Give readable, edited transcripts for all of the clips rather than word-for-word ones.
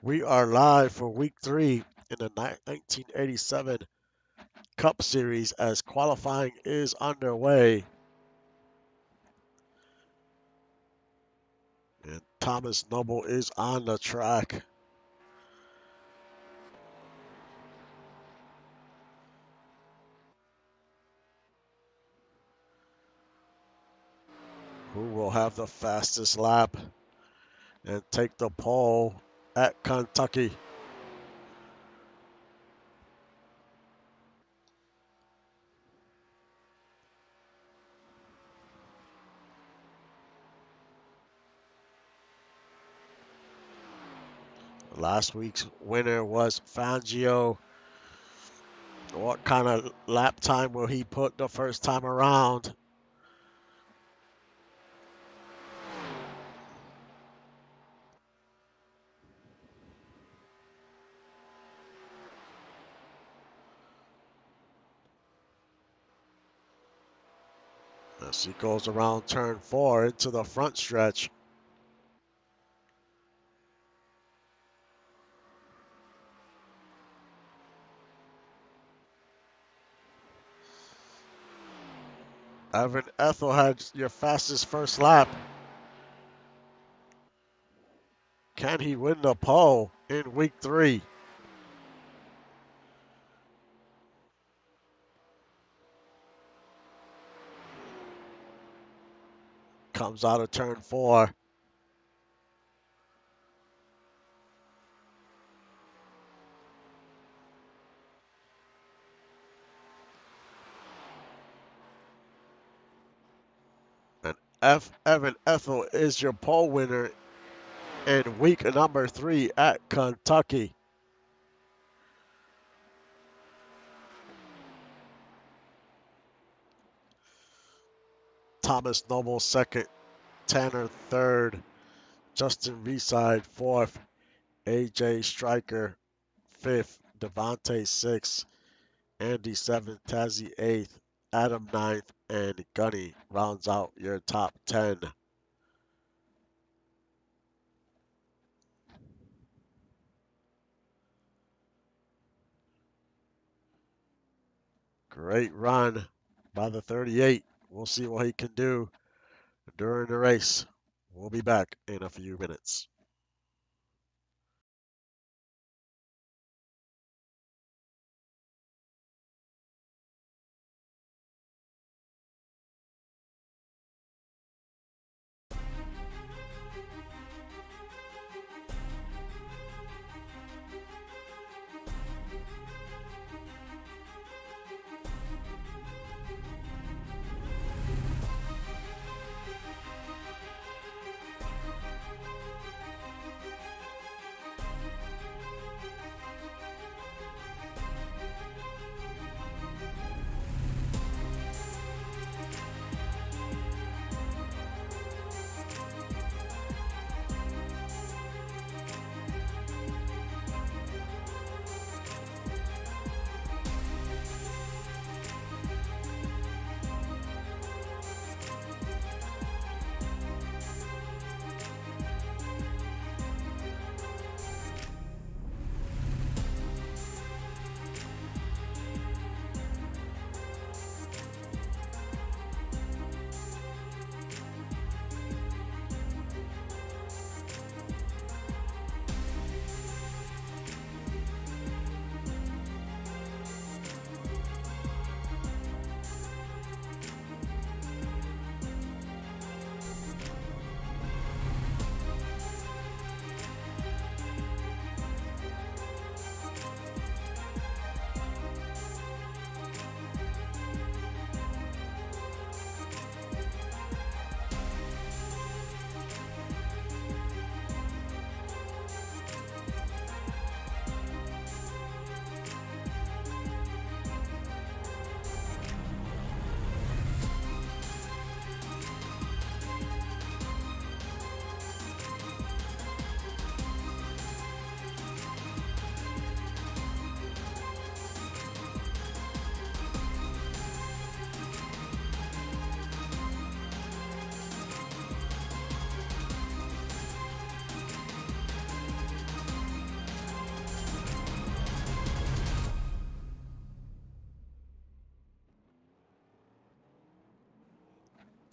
We are live for week 3 in the 1987 Cup Series as qualifying is underway. And Thomas Noble is on the track. Who will have the fastest lap and take the pole at Kentucky? Last week's winner was Fangio. What kind of lap time will he put the first time around? As he goes around turn 4 into the front stretch. Evan Ethel had your fastest first lap. Can he win the pole in week 3? Comes out of turn 4. And Evan Ethel is your pole winner in week number 3 at Kentucky. Thomas Noble second, Tanner third, Justin Reside fourth, AJ Stryker fifth, Devontae sixth, Andy seventh, Tazzy eighth, Adam ninth, and Gunny rounds out your top 10. Great run by the 38. We'll see what he can do during the race. We'll be back in a few minutes.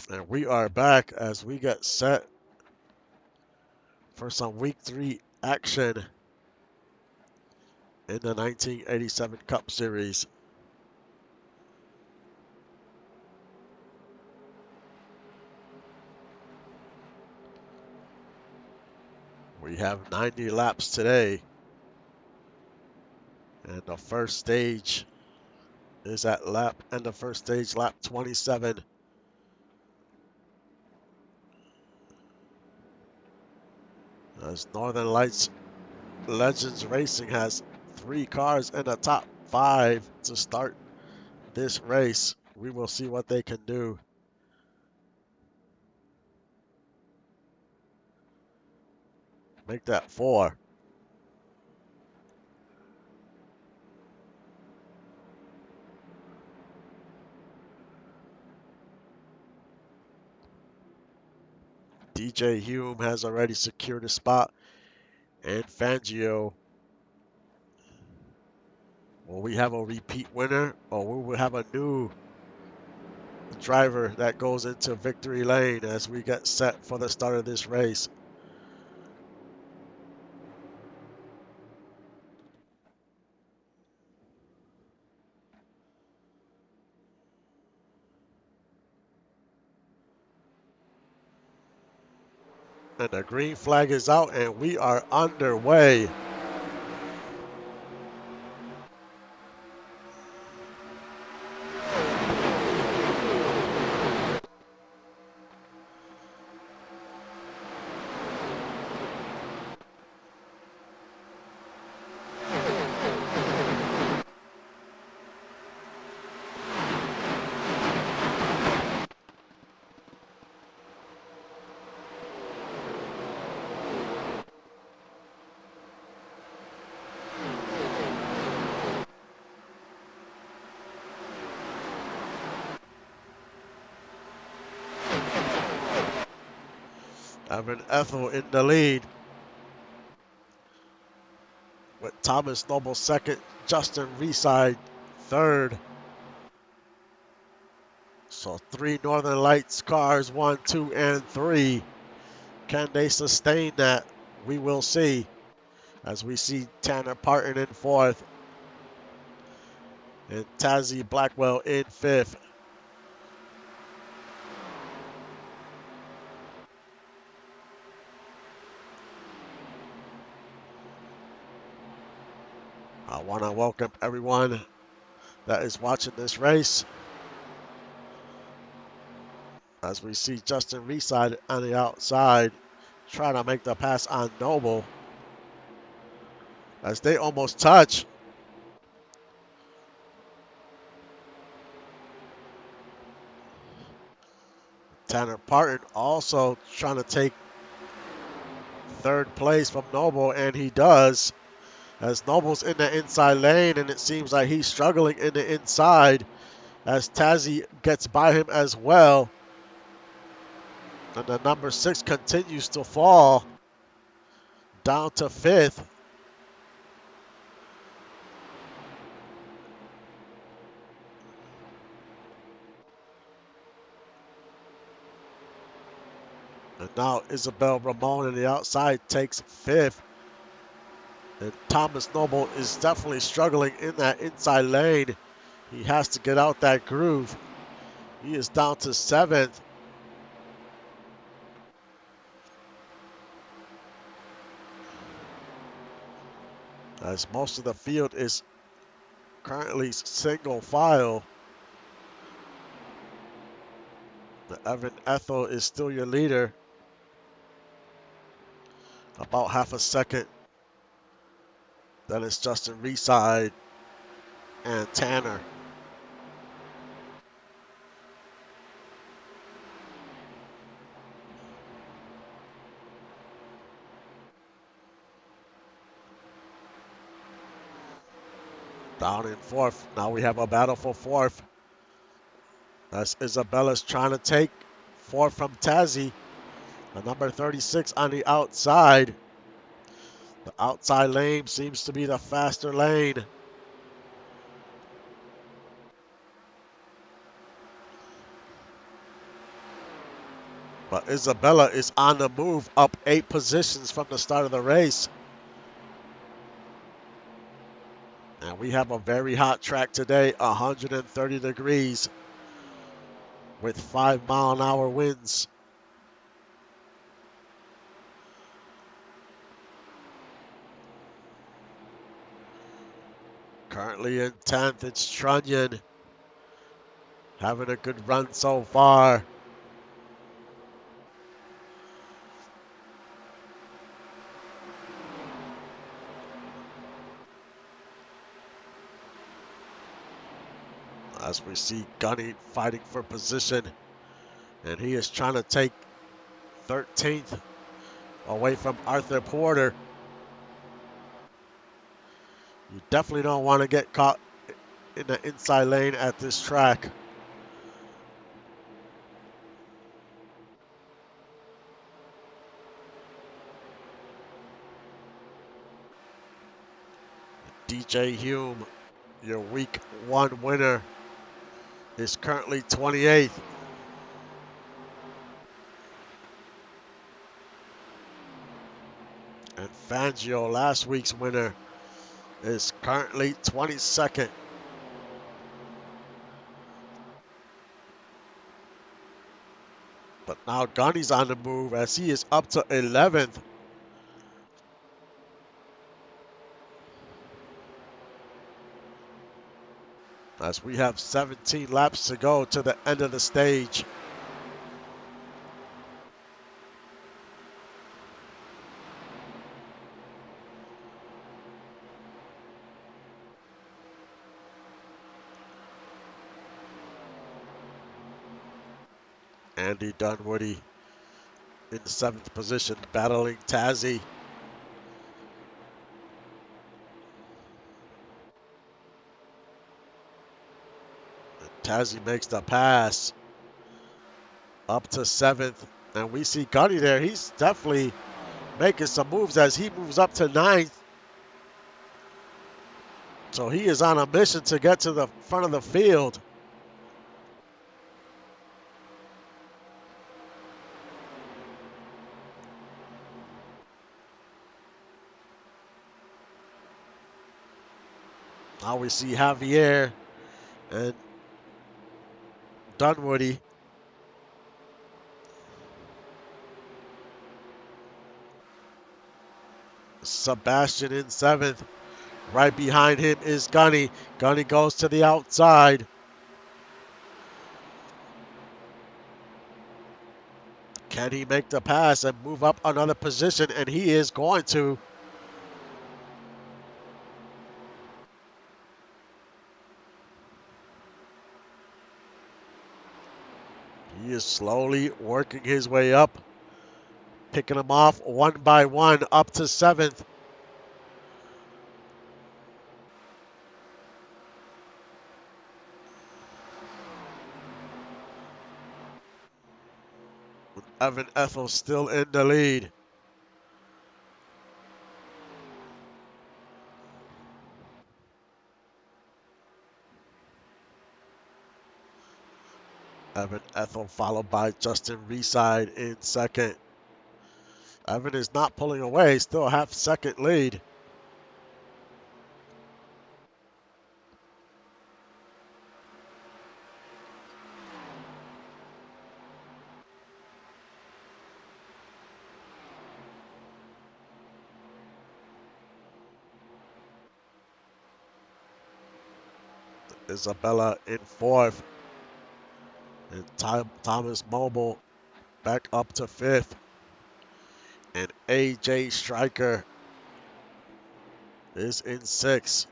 And we are back as we get set for some Week 3 action in the 1987 Cup Series. We have 90 laps today, and the first stage is at the first stage, lap 27. As Northern Lights Legends Racing has 3 cars in the top 5 to start this race. We will see what they can do. Make that 4. DJ Hume has already secured a spot, and Fangio. Will we have a repeat winner, or will we have a new driver that goes into victory lane as we get set for the start of this race? And the green flag is out, and we are underway. Evan Ethel in the lead, with Thomas Noble second, Justin Reeside third. So 3 Northern Lights cars, 1, 2, and 3. Can they sustain that? We will see. As we see Tanner Parton in 4th and Tazzy Blackwell in 5th. I want to welcome everyone that is watching this race. As we see Justin Reeside on the outside trying to make the pass on Noble. As they almost touch. Tanner Parton also trying to take 3rd place from Noble, and he does. As Noble's in the inside lane, and it seems like he's struggling in the inside as Tazzy gets by him as well. And the number 6 continues to fall down to 5th. And now Isabel Ramon on the outside takes 5th. And Thomas Noble is definitely struggling in that inside lane. He has to get out that groove. He is down to 7th. As most of the field is currently single file. The Evan Ethel is still your leader. About half a second. Then it's Justin Reeside and Tanner. Down in 4th. Now we have a battle for 4th. As Isabella's trying to take 4th from Tazzy. The number 36 on the outside. The outside lane seems to be the faster lane. But Isabella is on the move, up 8 positions from the start of the race. And we have a very hot track today, 130 degrees with 5-mile-an-hour winds. Currently in 10th, it's Trunnion. Having a good run so far. As we see Gunny fighting for position. And he is trying to take 13th away from Arthur Porter. You definitely don't want to get caught in the inside lane at this track. DJ Hume, your week 1 winner, is currently 28th. And Fangio, last week's winner, is currently 22nd. But now Gunny's on the move as he is up to 11th. As we have 17 laps to go to the end of the stage. Andy Dunwoody in the 7th position, battling Tazzy. And Tazzy makes the pass up to 7th. And we see Gunny there. He's definitely making some moves as he moves up to 9th. So he is on a mission to get to the front of the field. Now we see Javier and Dunwoody. Sebastian in 7th. Right behind him is Gunny. Gunny goes to the outside. Can he make the pass and move up another position? And he is going to. He is slowly working his way up, picking them off one by one up to 7th. With Evan Ethel still in the lead. Evan Ethel followed by Justin Reside in 2nd. Evan is not pulling away, still half-second lead. Isabella in 4th. And Thomas Mobile back up to 5th. And AJ Stryker is in 6th.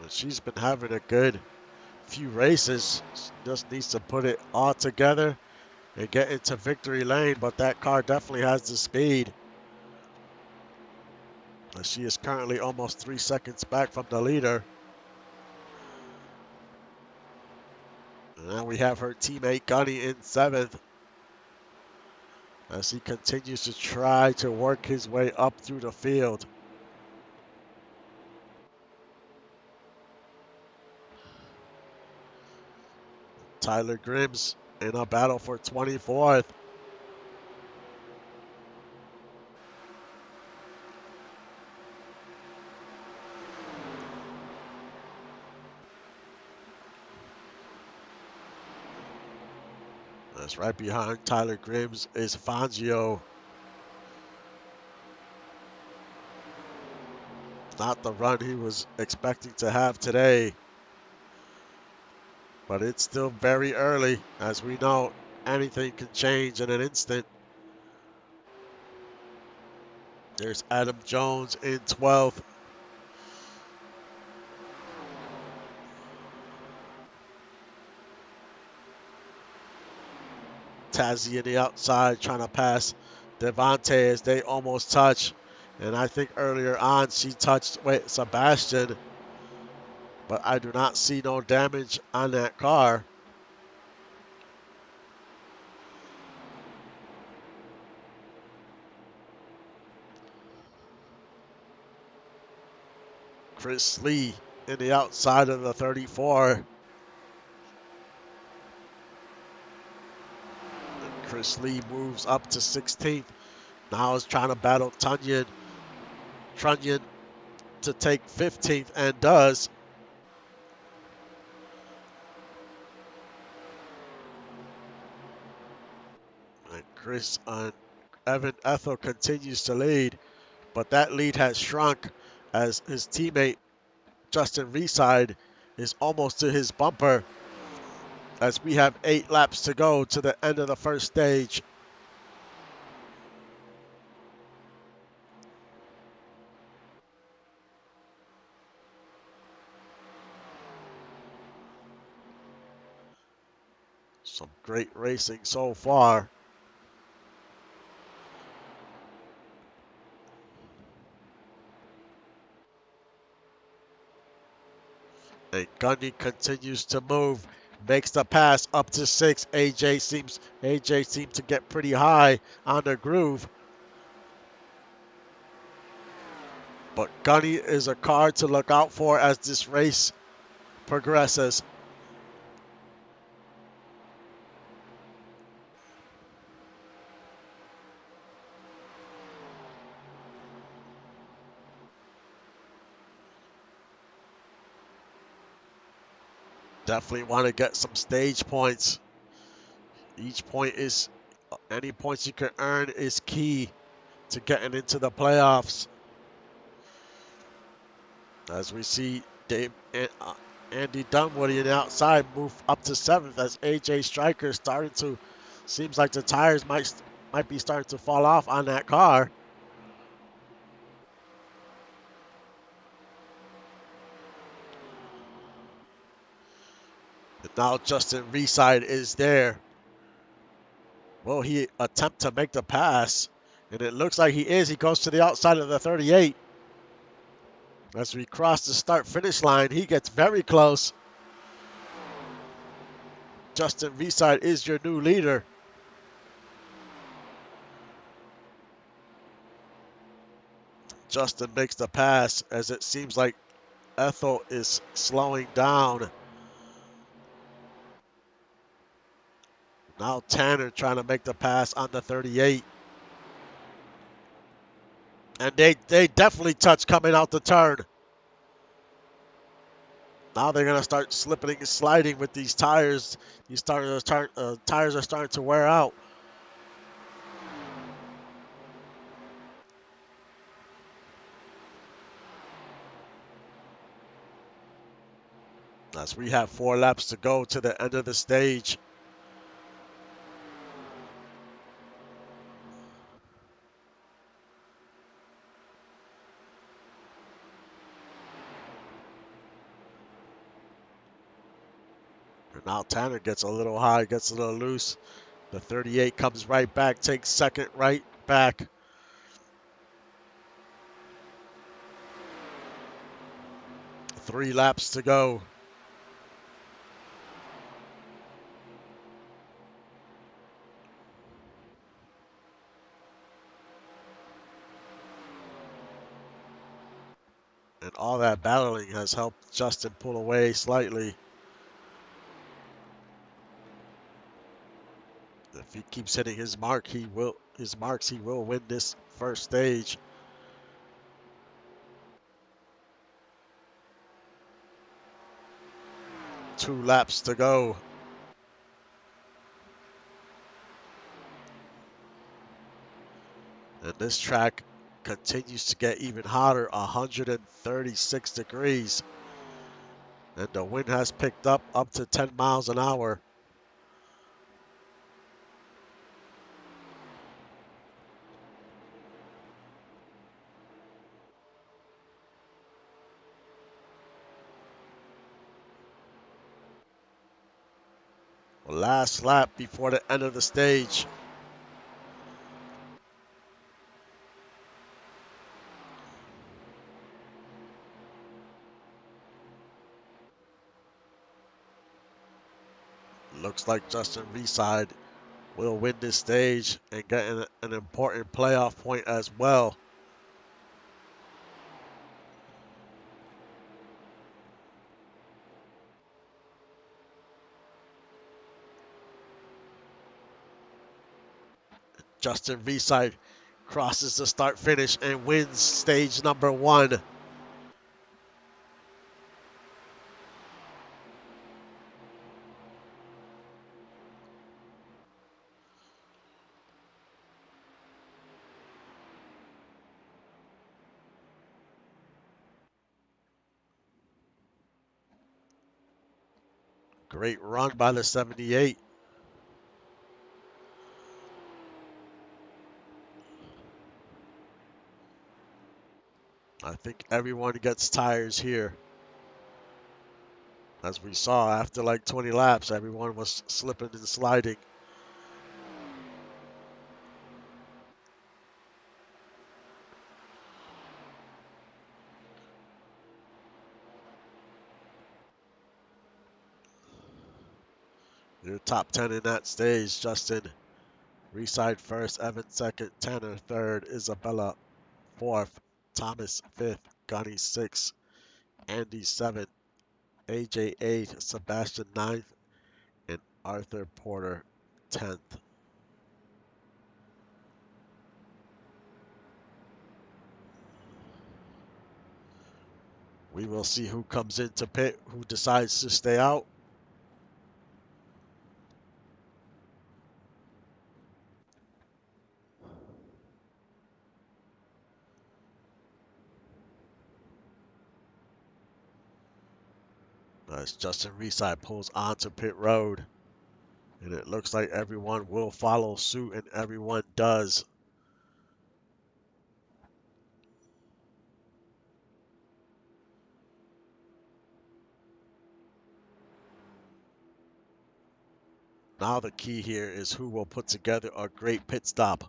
But she's been having a good few races. She just needs to put it all together and get into victory lane, but that car definitely has the speed. She is currently almost 3 seconds back from the leader. And now we have her teammate Gunny in 7th as he continues to try to work his way up through the field. Tyler Grims in a battle for 24th. That's right behind Tyler Grims is Fangio. Not the run he was expecting to have today, but it's still very early. As we know, anything can change in an instant. There's Adam Jones in 12th. Tazzy in the outside trying to pass Devontae as they almost touch. And I think earlier on she touched Sebastian, but I do not see no damage on that car. Chris Lee in the outside of the 34. And Chris Lee moves up to 16th. Now is trying to battle Trunyan to take 15th and does. And Evan Ethel continues to lead, but that lead has shrunk as his teammate Justin Reeside is almost to his bumper as we have 8 laps to go to the end of the first stage. Some great racing so far. And Gundy continues to move, makes the pass up to 6. AJ seems to get pretty high on the groove. But Gunny is a car to look out for as this race progresses. Definitely want to get some stage points. Any points you can earn is key to getting into the playoffs. As we see Andy Dunwoody on the outside move up to 7th as AJ Stryker seems like the tires might be starting to fall off on that car. And now Justin Reeside is there. Will he attempt to make the pass? And it looks like he is. He goes to the outside of the 38. As we cross the start-finish line, he gets very close. Justin Reeside is your new leader. Justin makes the pass as it seems like Ethel is slowing down. Now Tanner trying to make the pass on the 38. And they definitely touch coming out the turn. Now they're going to start slipping and sliding with these tires. These tires are starting to wear out. As we have 4 laps to go to the end of the stage. And now Tanner gets a little high, gets a little loose. The 38 comes right back, takes second right back. 3 laps to go. And all that battling has helped Justin pull away slightly. If he keeps hitting his marks, he will win this first stage. 2 laps to go. And this track continues to get even hotter, 136 degrees. And the wind has picked up to 10 miles an hour. Last lap before the end of the stage. Looks like Justin Reeside will win this stage and get an important playoff point as well. Justin Reeside crosses the start finish and wins stage number 1. Great run by the 78. I think everyone gets tires here. As we saw after like 20 laps, everyone was slipping and sliding. Your top 10 in that stage: Justin Reeside first, Evan second, Tanner third, Isabella fourth, Thomas fifth, Gunny sixth, Andy seventh, AJ eighth, Sebastian ninth, and Arthur Porter 10th. We will see who comes into pit, who decides to stay out. As Justin Reeside pulls onto pit road. And it looks like everyone will follow suit, and everyone does. Now the key here is who will put together a great pit stop.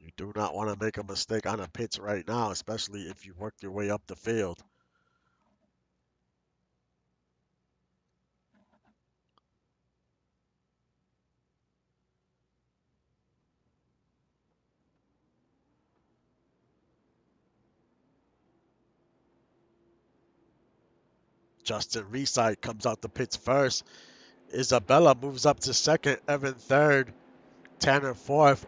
You do not want to make a mistake on the pits right now, especially if you work your way up the field. Justin Reeside comes out the pits first. Isabella moves up to second, Evan third, Tanner fourth,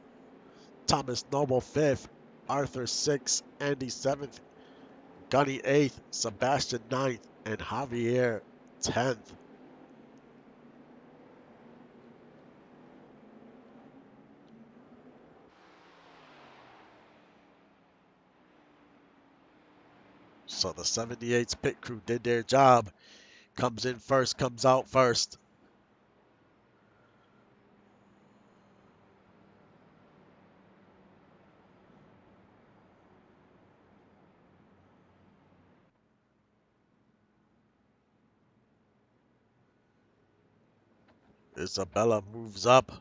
Thomas Noble fifth, Arthur sixth, Andy seventh, Gunny eighth, Sebastian ninth, and Javier 10th. So the 78's pit crew did their job. Comes in first, comes out first. Isabella moves up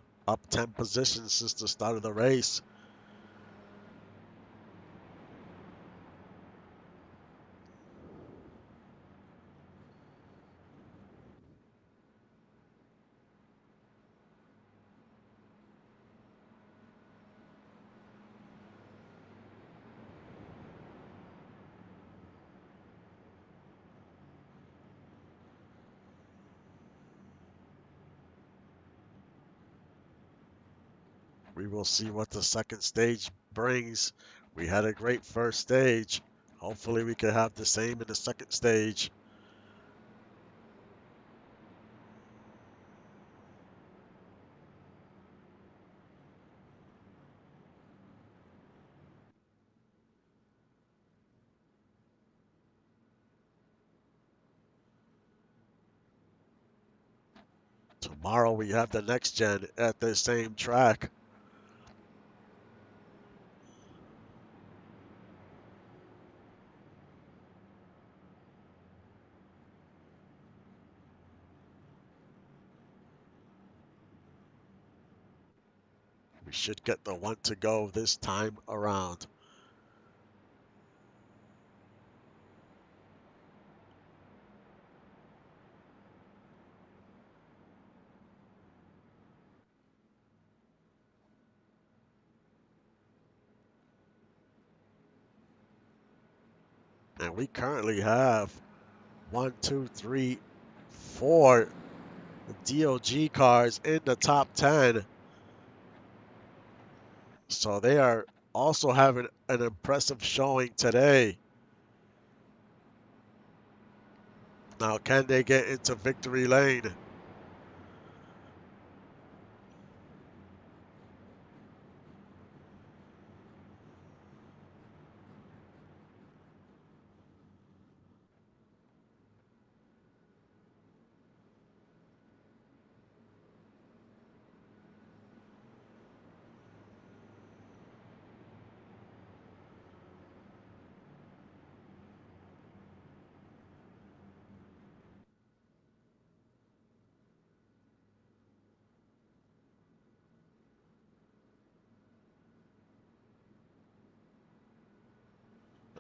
10 positions since the start of the race. We will see what the second stage brings. We had a great first stage. Hopefully we can have the same in the second stage. Tomorrow we have the next gen at the same track. We should get the one to go this time around. And we currently have 1, 2, 3, 4 DOG cars in the top 10. So they are also having an impressive showing today. Now, can they get into victory lane?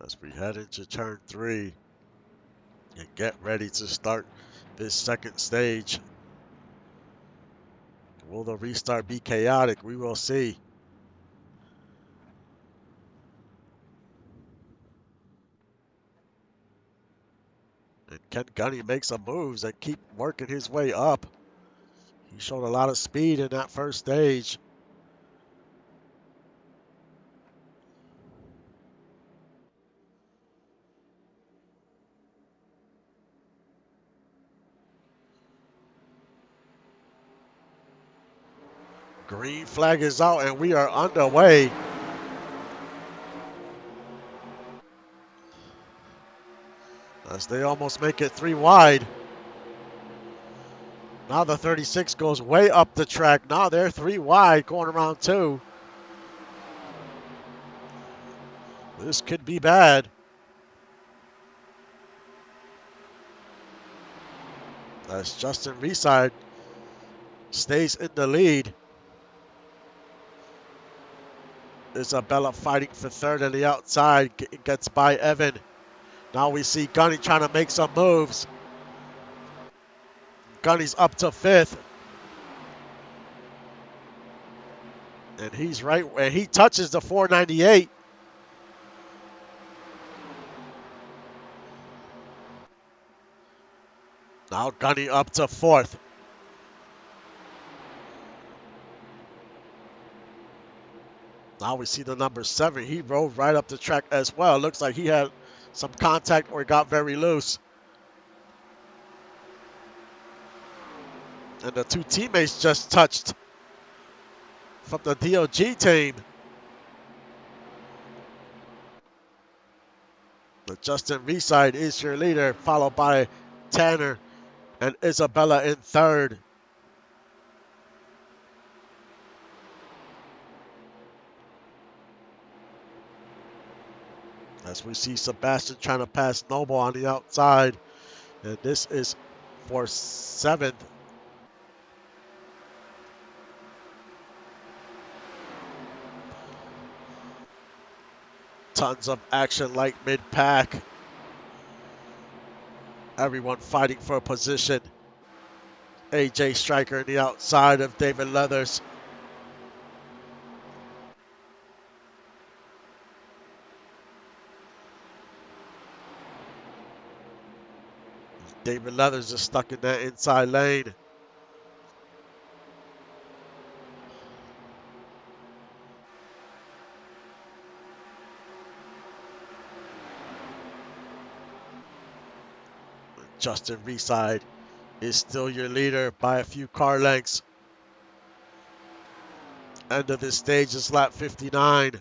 As we head into turn 3 and get ready to start this second stage. Will the restart be chaotic? We will see. And can Gunny make some moves and keep working his way up? He showed a lot of speed in that first stage. Green flag is out and we are underway. As they almost make it 3 wide. Now the 36 goes way up the track. Now they're 3 wide going around 2. This could be bad. As Justin Reside stays in the lead. Isabella fighting for third on the outside. Gets by Evan. Now we see Gunny trying to make some moves. Gunny's up to 5th. And he's right where he touches the 498. Now Gunny up to 4th. Now we see the number 7. He rode right up the track as well. Looks like he had some contact or got very loose. And the 2 teammates just touched from the DOG team. But Justin Reside is your leader, followed by Tanner and Isabella in 3rd. As we see Sebastian trying to pass Noble on the outside. And this is for 7th. Tons of action like mid-pack. Everyone fighting for a position. AJ Striker on the outside of David Leathers. David Leathers is stuck in that inside lane. Justin Reeside is still your leader by a few car lengths. End of this stage is lap 59.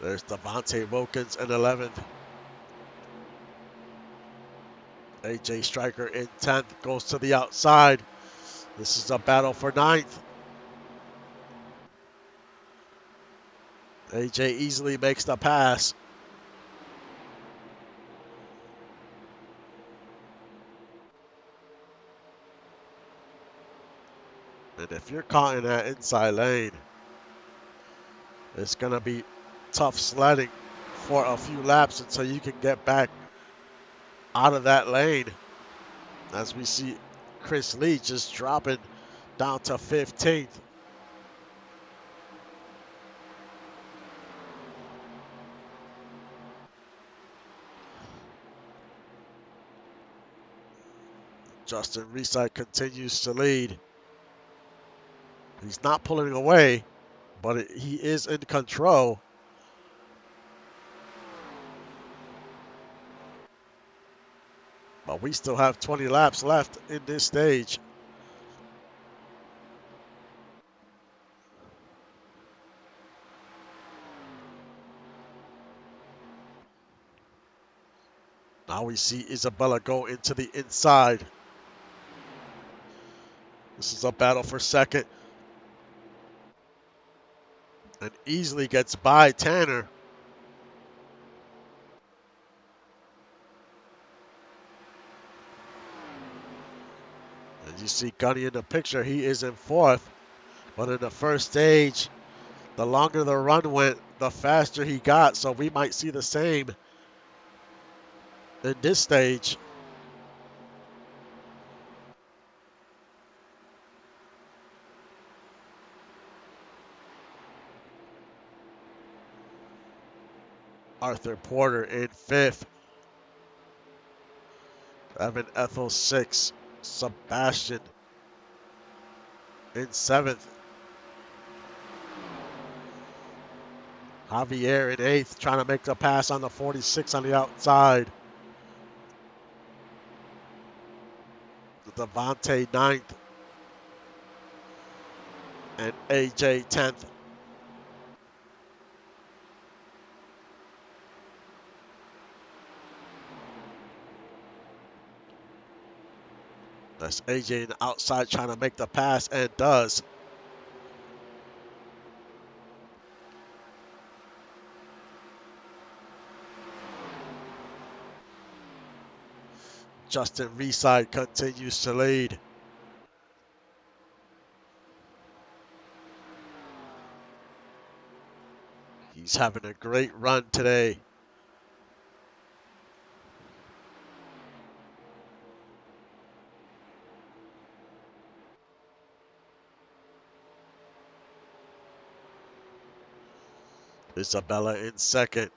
There's Devontae Wilkins in 11th. AJ Stryker in 10th, goes to the outside. This is a battle for 9th. AJ easily makes the pass. And if you're caught in that inside lane, it's going to be tough sledding for a few laps until you can get back out of that lane. As we see Chris Lee just dropping down to 15th. Justin Reeside continues to lead. He's not pulling away, but he is in control. But we still have 20 laps left in this stage. Now we see Isabella go into the inside. This is a battle for second. And easily gets by Tanner. And you see Gunny in the picture. He is in 4th. But in the first stage, the longer the run went, the faster he got. So we might see the same in this stage. Arthur Porter in 5th. Evan Ethel 6th. Sebastian in 7th. Javier in 8th, trying to make the pass on the 46 on the outside. Devontae 9th. And AJ 10th. That's AJ in the outside trying to make the pass, and does. Justin Reeside continues to lead. He's having a great run today. Isabella in 2nd.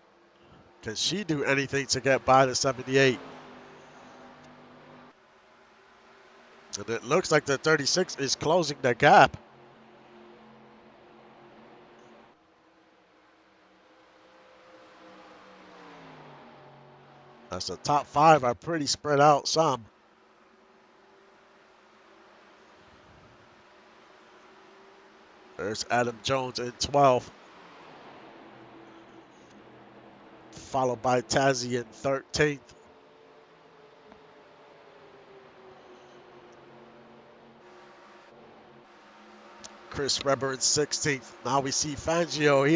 Can she do anything to get by the 78? And it looks like the 36 is closing the gap. As the top 5 are pretty spread out some. There's Adam Jones in 12th. Followed by Tazzy in 13th. Chris Webber in 16th. Now we see Fangio. He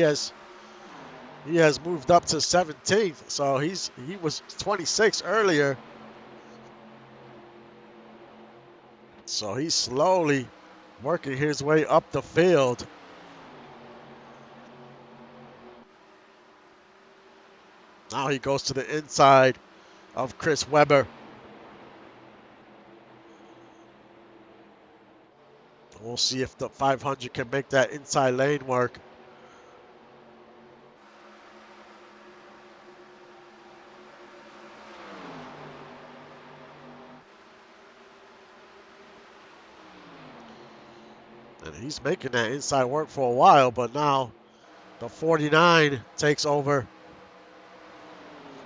has moved up to 17th. So he was 26 earlier. So he's slowly working his way up the field. Now he goes to the inside of Chris Webber. We'll see if the 500 can make that inside lane work. And he's making that inside work for a while, but now the 49 takes over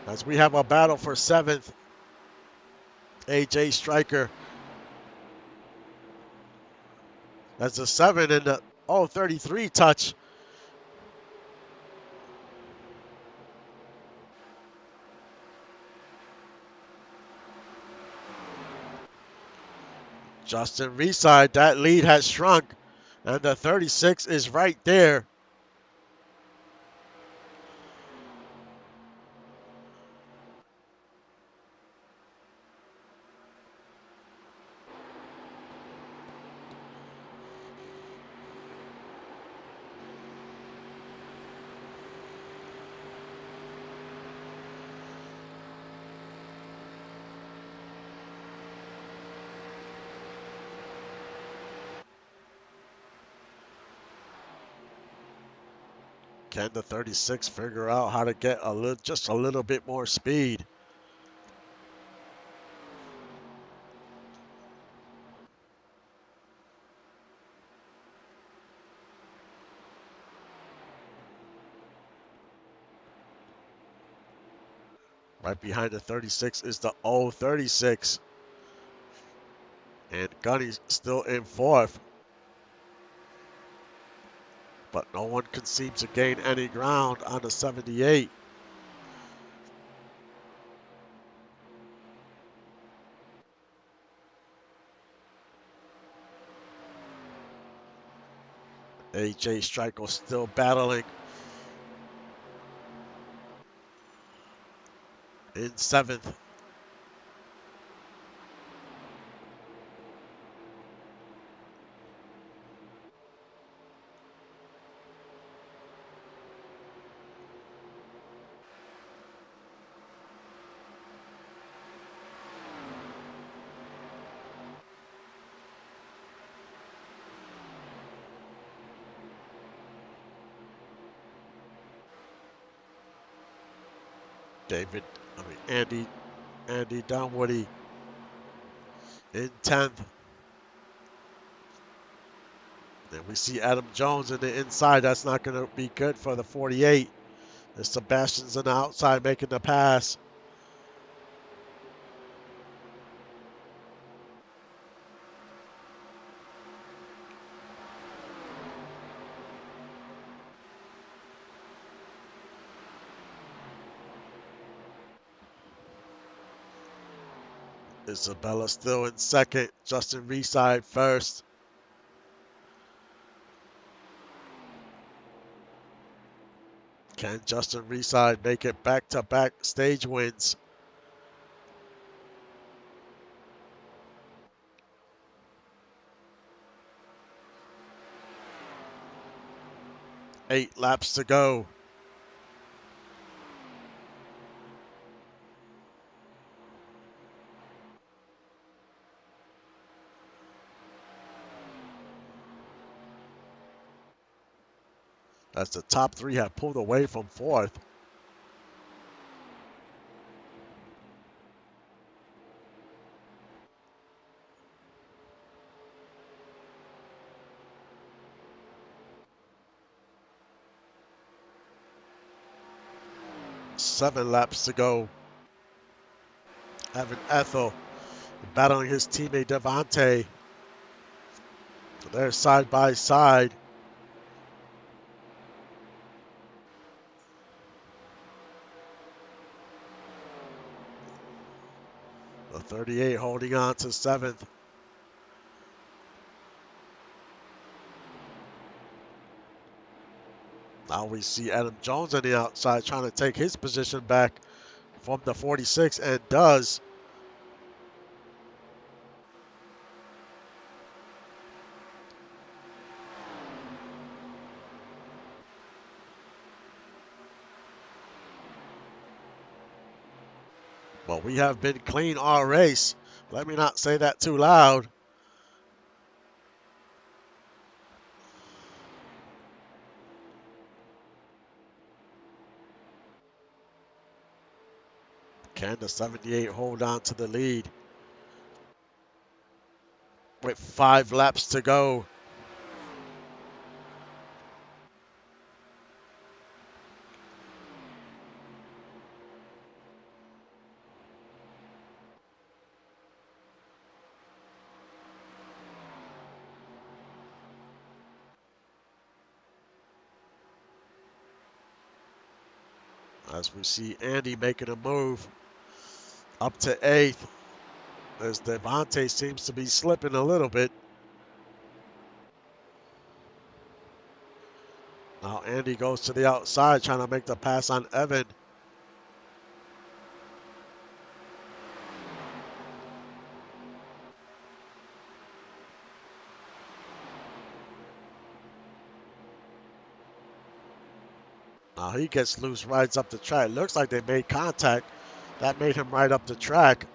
as we have a battle for 7th. AJ Striker as the 7 and the 33 touch. Justin Reside, that lead has shrunk, and the 36 is right there. Can the 36 figure out how to get just a little bit more speed? Right behind the 36 is the 36. And Gunny's still in 4th. But no one can seem to gain any ground on the 78. AJ Striker still battling in 7th. Andy Dunwoody in 10th. Then we see Adam Jones in the inside. That's not going to be good for the 48. As Sebastian's on the outside making the pass. Isabella still in 2nd. Justin Reside 1st. Can Justin Reside make it back-to-back stage wins? Eight laps to go. As the top 3 have pulled away from 4th. Seven laps to go. Evan Ethel battling his teammate Devontae. They're side by side. The 38 holding on to 7th. Now we see Adam Jones on the outside trying to take his position back from the 46 and does. Well, we have been clean all race. Let me not say that too loud. Can the 78 hold on to the lead with 5 laps to go? As we see Andy making a move up to 8th, as Devontae seems to be slipping a little bit. Now Andy goes to the outside trying to make the pass on Evan. Now he gets loose, rides up the track. Looks like they made contact. That made him ride up the track.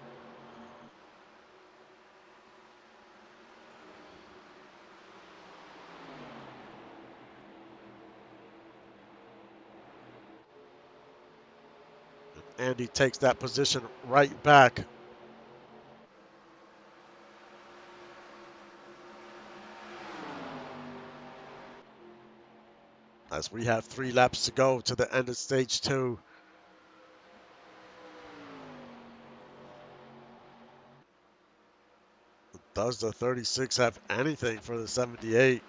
Andy takes that position right back. As we have 3 laps to go to the end of stage 2. Does the 36 have anything for the 78?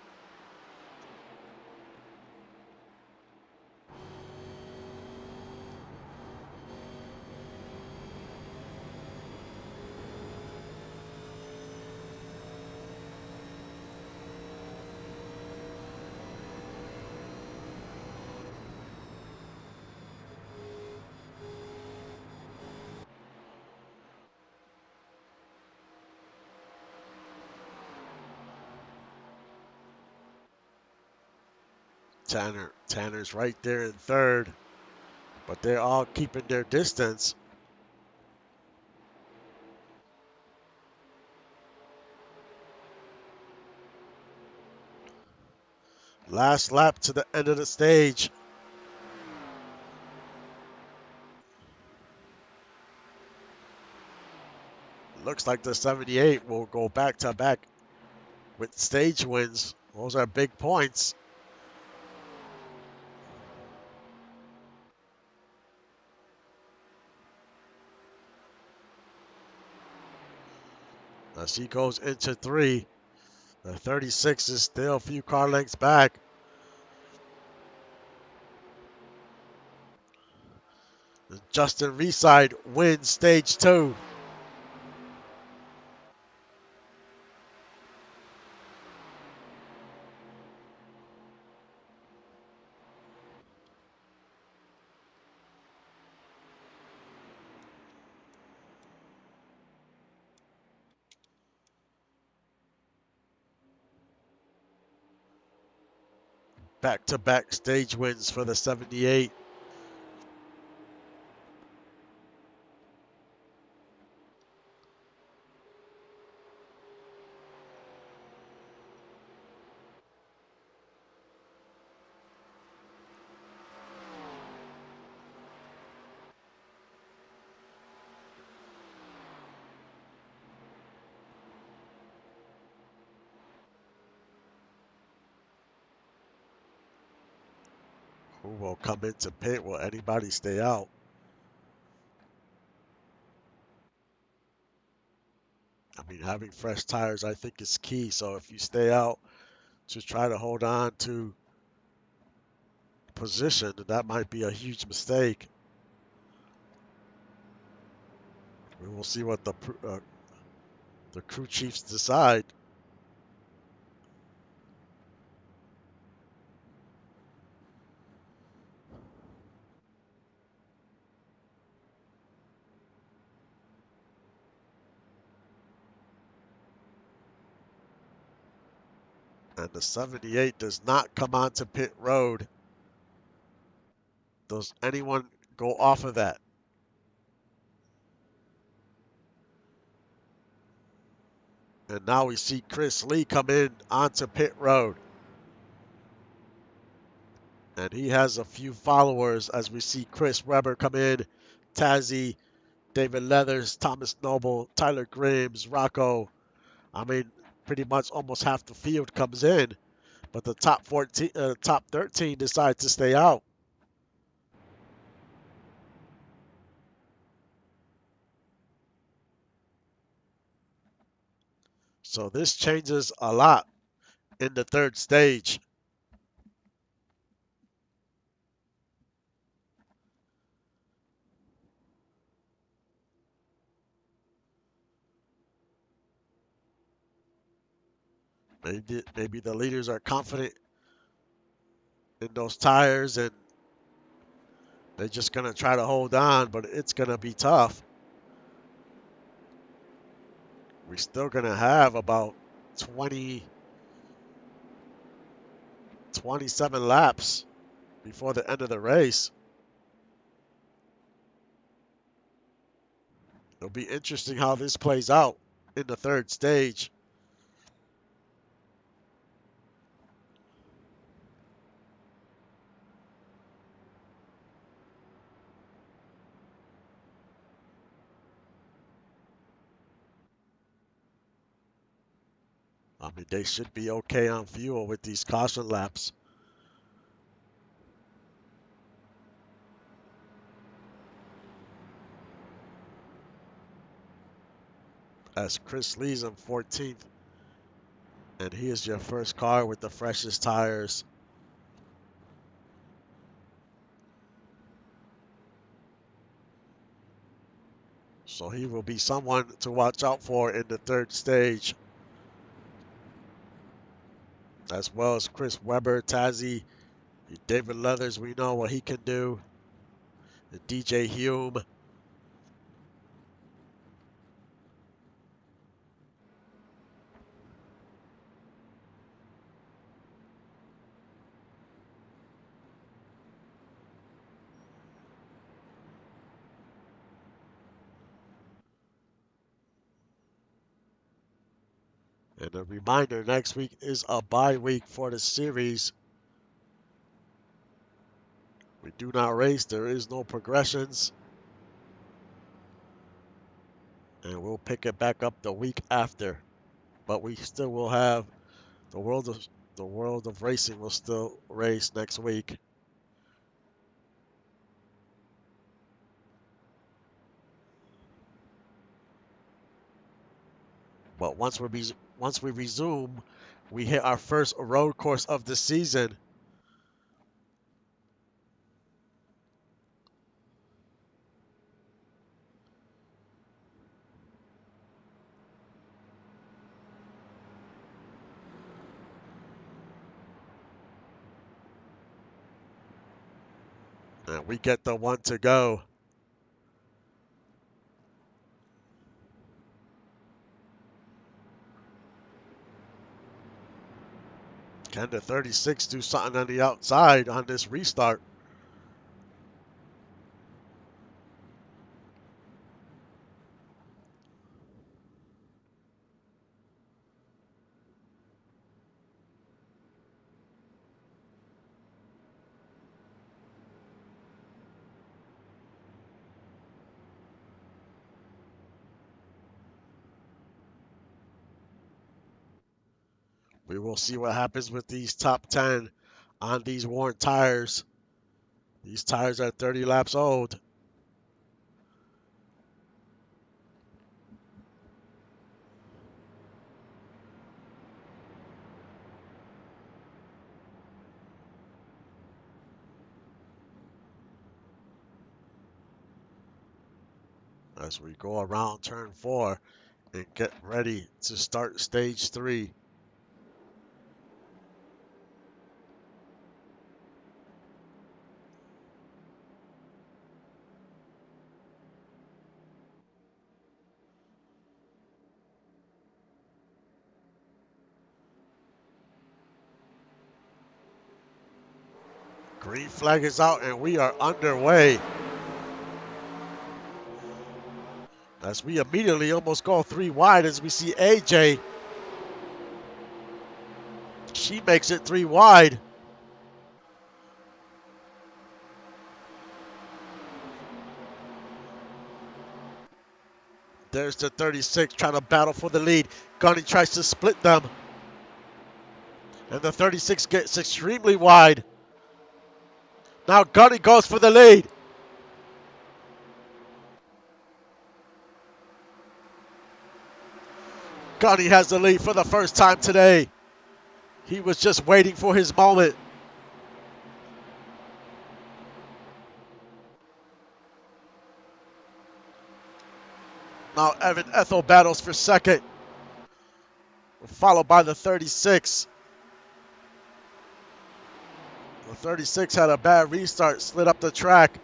Tanner's right there in 3rd, but they're all keeping their distance. Last lap to the end of the stage. Looks like the 78 will go back to back with stage wins. Those are big points. As he goes into 3, the 36 is still a few car lengths back. Justin Reside wins stage 2. Back-to-back stage wins for the 78. Who will come into pit? Will anybody stay out? I mean, having fresh tires, I think, is key. So if you stay out to try to hold on to position, that might be a huge mistake. We will see what the crew chiefs decide. And the 78 does not come onto pit road. Does anyone go off of that? And now we see Chris Lee come in onto pit road. And he has a few followers as we see Chris Webber come in, Tazzy David Leathers, Thomas Noble, Tyler Grimes, Rocco. I mean, pretty much almost half the field comes in, but the top 13 decide to stay out. So this changes a lot in the third stage. Maybe the leaders are confident in those tires and they're just going to try to hold on, but it's going to be tough. We're still going to have about 27 laps before the end of the race. It'll be interesting how this plays out in the third stage. I mean, they should be okay on fuel with these caution laps. As Chris Lee's in 14th, and he is your first car with the freshest tires. So he will be someone to watch out for in the third stage. As well as Chris Webber, Tazzy, David Leathers, we know what he can do. And DJ Hume. And a reminder, next week is a bye week for the series. We do not race. There is no progressions. And we'll pick it back up the week after. But we still will have the world of racing will still race next week. But once we resume, we hit our first road course of the season. And we get the one to go. Can the 36 do something on the outside on this restart? We will see what happens with these top 10 on these worn tires. These tires are 30 laps old. As we go around turn 4 and get ready to start stage 3. Green flag is out and we are underway. As we immediately almost go 3 wide as we see AJ. She makes it 3 wide. There's the 36 trying to battle for the lead. Gunny tries to split them. And the 36 gets extremely wide. Now Gunny goes for the lead. Gunny has the lead for the first time today. He was just waiting for his moment. Now Evan Ethel battles for second, followed by the 36. The 36 had a bad restart, slid up the track.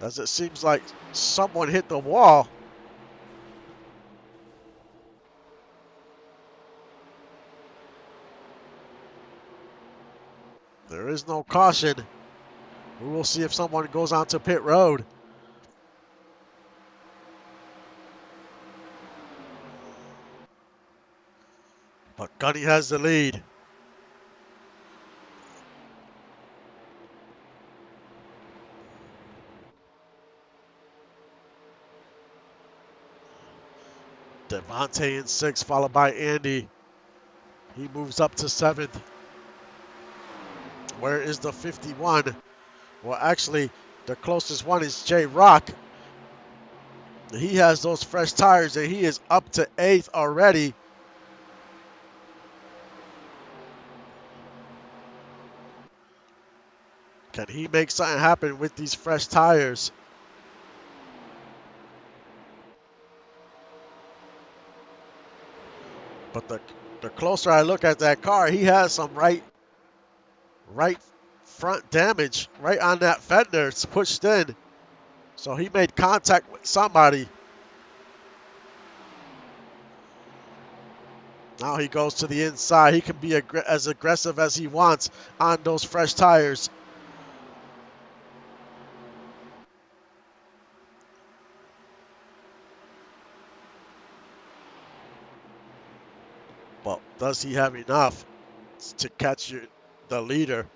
As it seems like someone hit the wall. There is no caution. We will see if someone goes onto pit road. But Gunny has the lead. Devontae in 6th, followed by Andy. He moves up to 7th. Where is the 51? Well, actually, the closest one is J Rock. He has those fresh tires, and he is up to 8th already. Can he make something happen with these fresh tires? But the closer I look at that car, he has some right front damage right on that fender. It's pushed in. So he made contact with somebody. Now he goes to the inside. He can be as aggressive as he wants on those fresh tires. But does he have enough to catch the leader?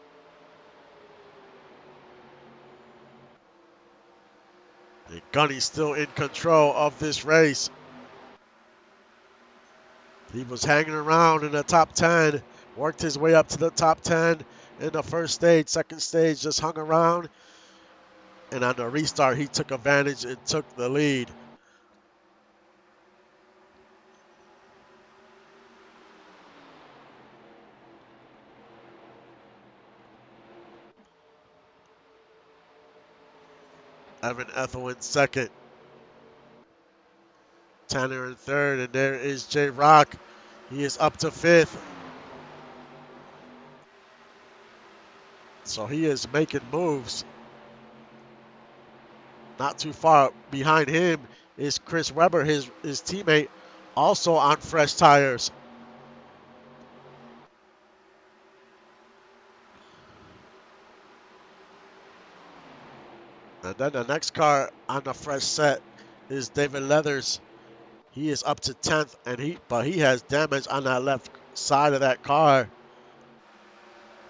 And Gunny's still in control of this race. He was hanging around in the top 10, worked his way up to the top 10 in the first stage. Second stage, just hung around. And on the restart, he took advantage and took the lead. Evan Ethel in second. Tanner in third. And there is J Rock. He is up to 5th. So he is making moves. Not too far behind him is Chris Webber, his teammate, also on fresh tires. And then the next car on the fresh set is David Leathers. He is up to 10th, but he has damage on that left side of that car.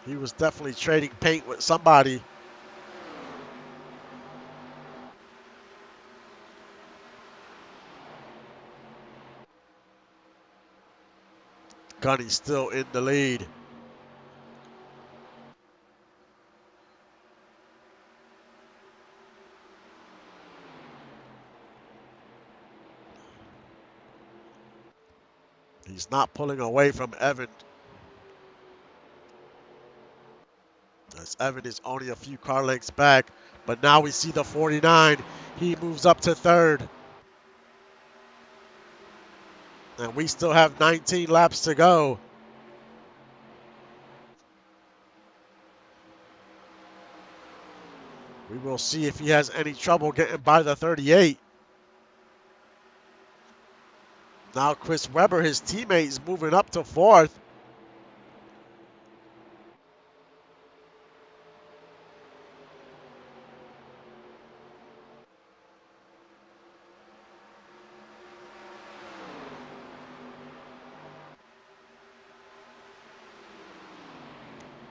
He was definitely trading paint with somebody. Gunny's still in the lead. He's not pulling away from Evan. As Evan is only a few car lengths back. But now we see the 49. He moves up to 3rd. And we still have 19 laps to go. We will see if he has any trouble getting by the 38. Now Chris Webber, his teammate, is moving up to 4th.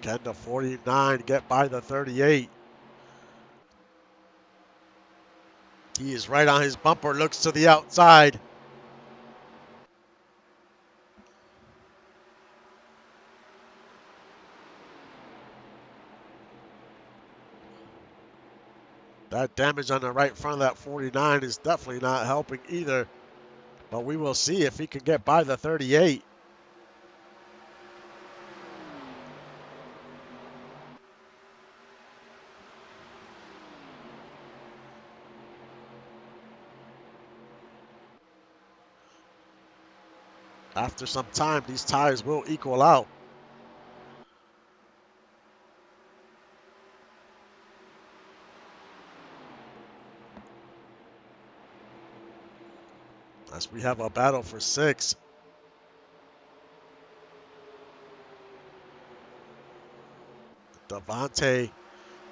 Can the 49 get by the 38? He is right on his bumper, looks to the outside. That damage on the right front of that 49 is definitely not helping either. But we will see if he can get by the 38. After some time, these tires will equal out. As we have a battle for 6. Devontae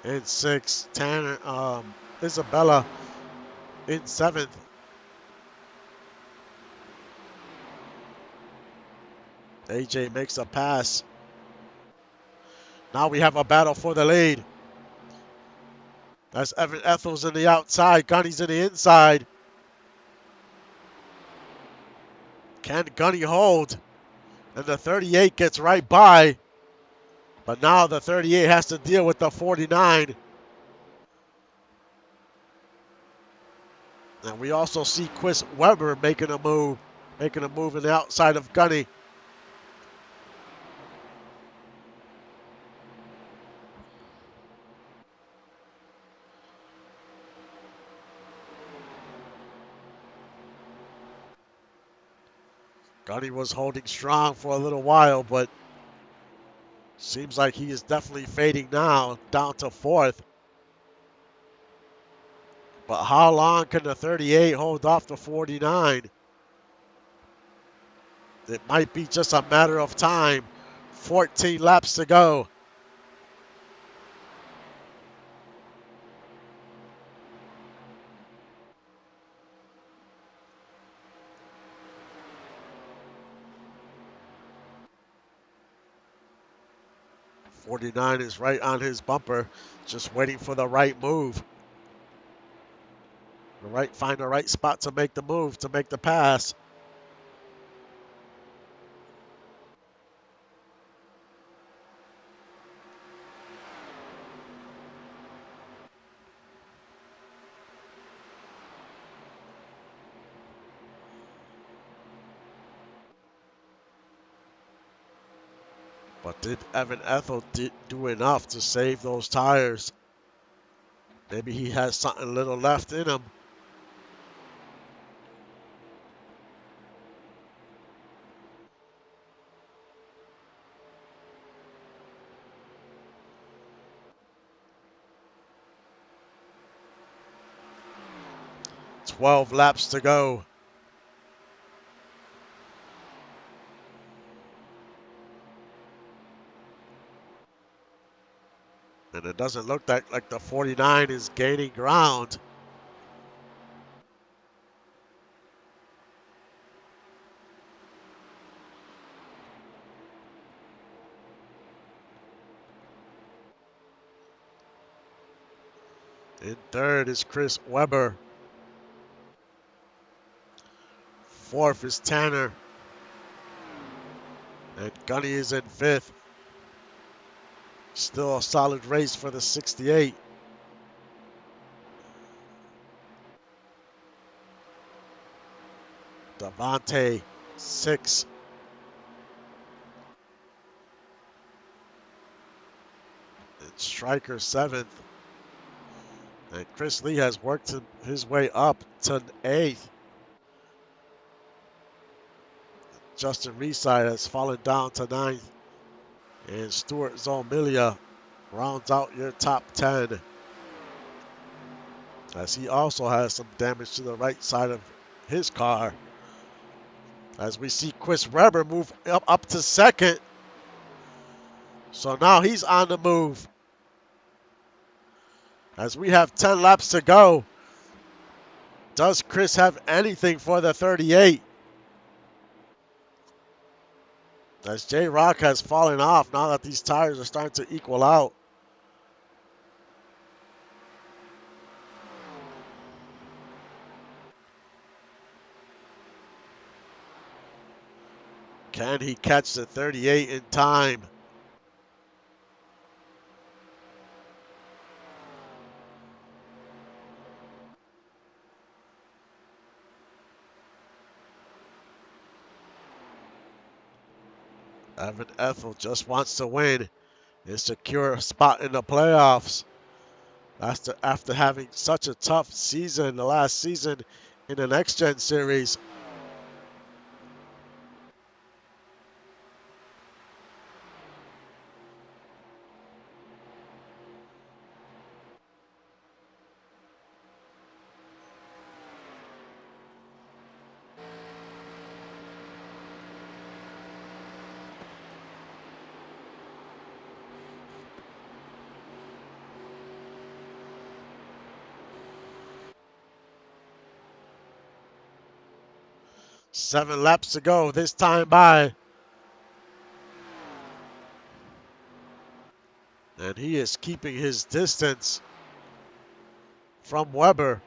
in 6. Tanner, Isabella in 7th. AJ makes a pass. Now we have a battle for the lead. That's Evan Ethel's in the outside. Gunny's in the inside. Can Gunny hold? And the 38 gets right by. But now the 38 has to deal with the 49. And we also see Chris Webber making a move. Making a move in the outside of Gunny. Gunny was holding strong for a little while, but seems like he is definitely fading now, down to 4th. But how long can the 38 hold off the 49? It might be just a matter of time. 14 laps to go. '49 is right on his bumper, just waiting for the right move. Find the right spot to make the move, to make the pass. But did Evan Ethel do enough to save those tires? Maybe he has something little left in him. "12 laps to go." And it doesn't look like the 49 is gaining ground. In 3rd is Chris Webber. 4th is Tanner. And Gunny is in 5th. Still a solid race for the 68. Devontae, 6. And Stryker, 7th. And Chris Lee has worked his way up to 8th. Justin Reside has fallen down to 9th. And Stuart Zomilia rounds out your top 10. As he also has some damage to the right side of his car. As we see Chris Webber move up to 2nd. So now he's on the move. As we have 10 laps to go. Does Chris have anything for the 38? As J-Rock has fallen off now that these tires are starting to equal out. Can he catch the 38 in time? Evan Ethel just wants to win and secure a spot in the playoffs. After having such a tough season the last season in the Next Gen Series. Seven laps to go this time by. And he is keeping his distance from Weber.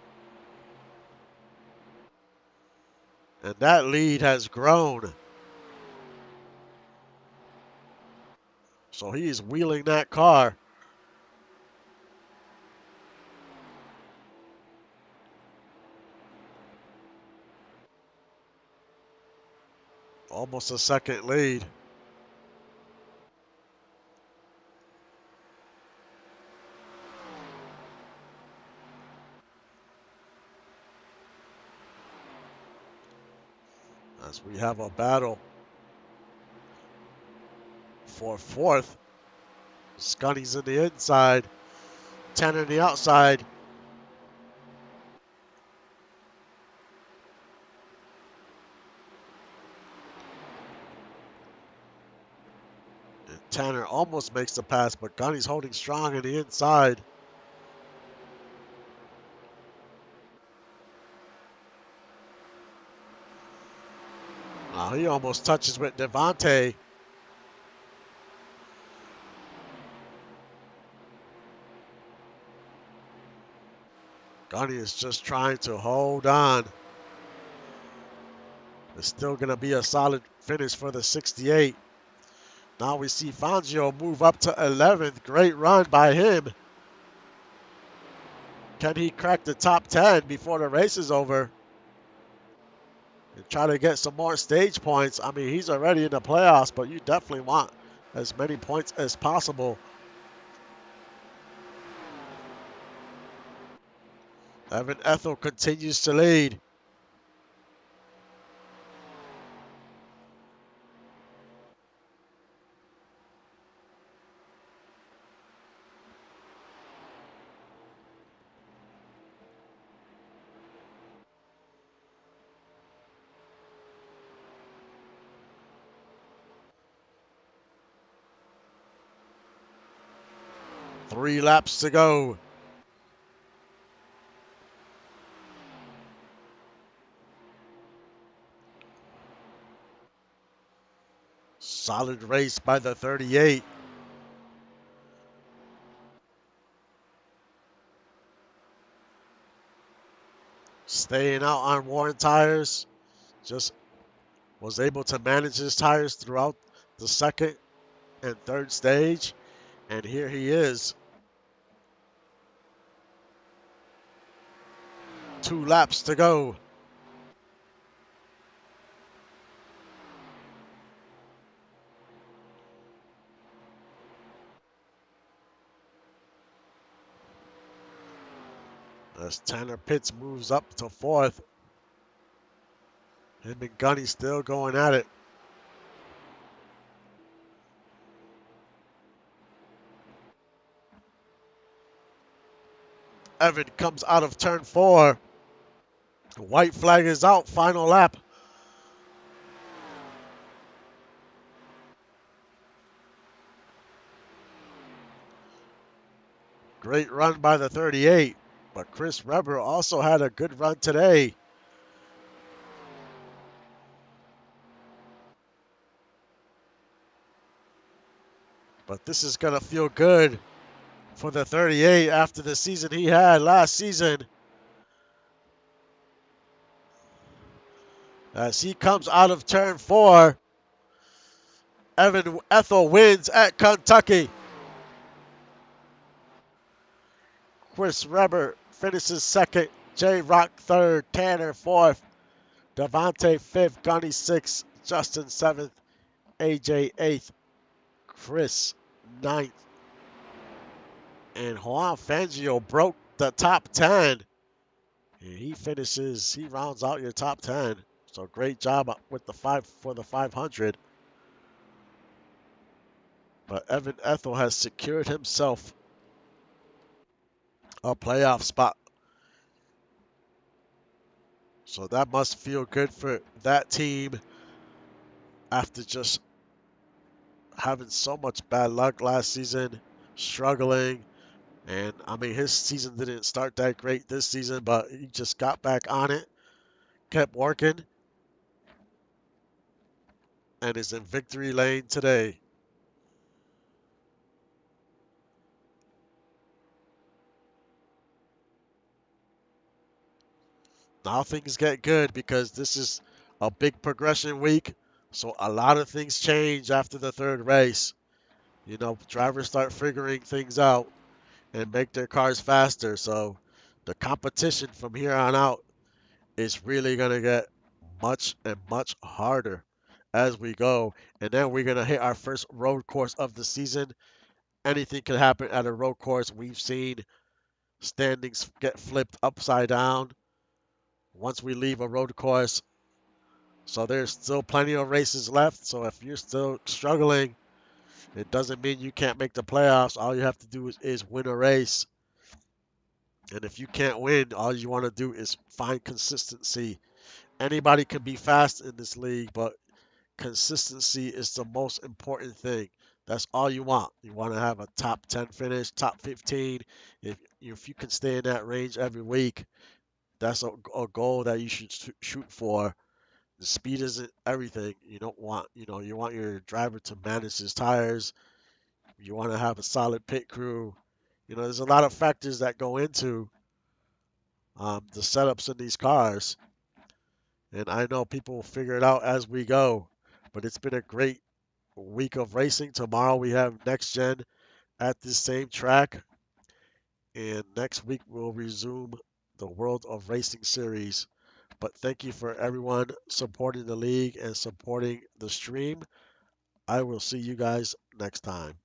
And that lead has grown. So he is wheeling that car. Almost a second lead. As we have a battle for fourth. Scunny's in the inside. Tanner in the outside. And Tanner almost makes the pass, but Gunny's holding strong in the inside. Now he almost touches with Devontae. Gunny is just trying to hold on. It's still going to be a solid finish for the 68. Now we see Fangio move up to 11th. Great run by him. Can he crack the top 10 before the race is over? And try to get some more stage points. I mean, he's already in the playoffs, but you definitely want as many points as possible. Evan Ethel continues to lead. Three laps to go. Solid race by the 38. Staying out on worn tires. Just was able to manage his tires throughout the second and third stage. And here he is. 2 laps to go. As Tanner Pitts moves up to 4th. Him and Gunny still going at it. Evan comes out of turn 4. The white flag is out. Final lap. Great run by the 38. But Chris Webber also had a good run today. But this is going to feel good for the 38 after the season he had last season. As he comes out of turn 4, Evan Ethel wins at Kentucky. Chris Webber finishes second. J Rock third. Tanner fourth. Devontae fifth. Gunny sixth. Justin seventh. AJ eighth. Chris ninth. And Juan Fangio broke the top 10. And he rounds out your top 10. So great job with the 500. But Evan Ethel has secured himself a playoff spot. So that must feel good for that team after just having so much bad luck last season, struggling. And I mean, his season didn't start that great this season, but he just got back on it, kept working, and is in victory lane today. Now things get good because this is a big progression week. So a lot of things change after the third race. You know, drivers start figuring things out and make their cars faster. So the competition from here on out is really going to get much and much harder as we go. And then we're going to hit our first road course of the season. Anything can happen at a road course. We've seen standings get flipped upside down once we leave a road course. So there's still plenty of races left. So if you're still struggling, it doesn't mean you can't make the playoffs. All you have to do is win a race. And if you can't win, all you want to do is find consistency. Anybody can be fast in this league, but consistency is the most important thing. That's all you want. You want to have a top 10 finish, top 15. If you can stay in that range every week, that's a goal that you should shoot for. The speed isn't everything. You don't want, you want your driver to manage his tires. You want to have a solid pit crew. There's a lot of factors that go into the setups in these cars. And I know people will figure it out as we go. But it's been a great week of racing. Tomorrow we have next gen at this same track. And next week we'll resume the World of Racing series. But thank you for everyone supporting the league and supporting the stream. I will see you guys next time.